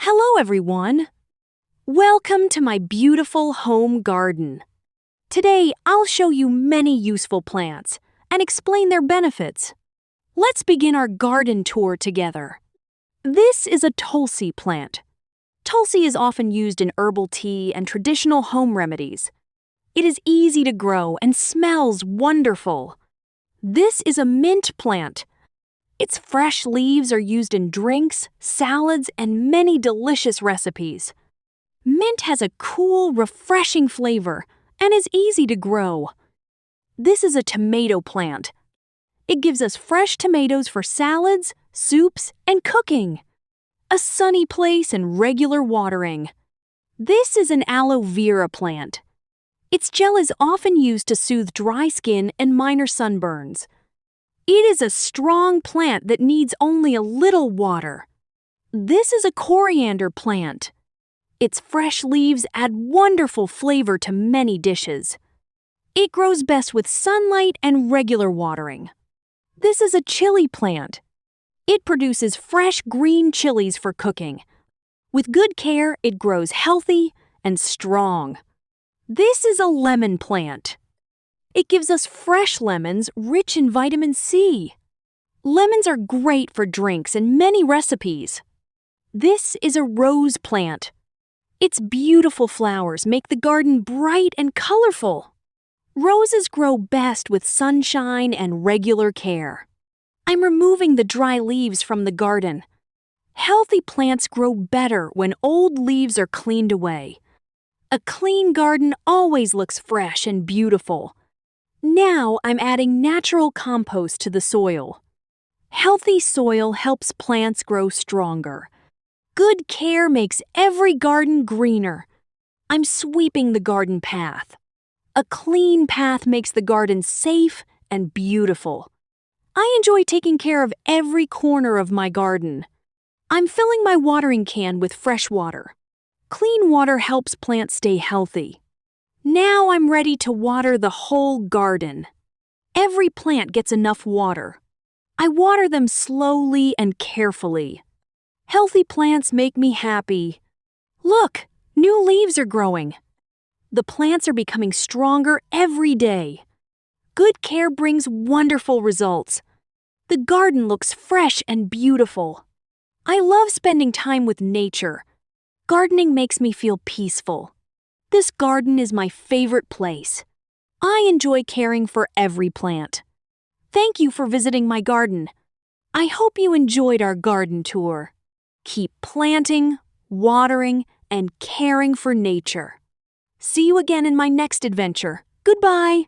Hello, everyone. Welcome to my beautiful home garden. Today, I'll show you many useful plants and explain their benefits. Let's begin our garden tour together. This is a Tulsi plant. Tulsi is often used in herbal tea and traditional home remedies. It is easy to grow and smells wonderful. This is a mint plant. Its fresh leaves are used in drinks, salads, and many delicious recipes. Mint has a cool, refreshing flavor and is easy to grow. This is a tomato plant. It gives us fresh tomatoes for salads, soups, and cooking. A sunny place and regular watering. This is an aloe vera plant. Its gel is often used to soothe dry skin and minor sunburns. It is a strong plant that needs only a little water. This is a coriander plant. Its fresh leaves add wonderful flavor to many dishes. It grows best with sunlight and regular watering. This is a chili plant. It produces fresh green chilies for cooking. With good care, it grows healthy and strong. This is a lemon plant. It gives us fresh lemons rich in vitamin C. Lemons are great for drinks and many recipes. This is a rose plant. Its beautiful flowers make the garden bright and colorful. Roses grow best with sunshine and regular care. I'm removing the dry leaves from the garden. Healthy plants grow better when old leaves are cleaned away. A clean garden always looks fresh and beautiful. Now I'm adding natural compost to the soil. Healthy soil helps plants grow stronger. Good care makes every garden greener. I'm sweeping the garden path. A clean path makes the garden safe and beautiful. I enjoy taking care of every corner of my garden. I'm filling my watering can with fresh water. Clean water helps plants stay healthy. Now I'm ready to water the whole garden. Every plant gets enough water. I water them slowly and carefully. Healthy plants make me happy. Look, new leaves are growing. The plants are becoming stronger every day. Good care brings wonderful results. The garden looks fresh and beautiful. I love spending time with nature. Gardening makes me feel peaceful. This garden is my favorite place. I enjoy caring for every plant. Thank you for visiting my garden. I hope you enjoyed our garden tour. Keep planting, watering, and caring for nature. See you again in my next adventure. Goodbye.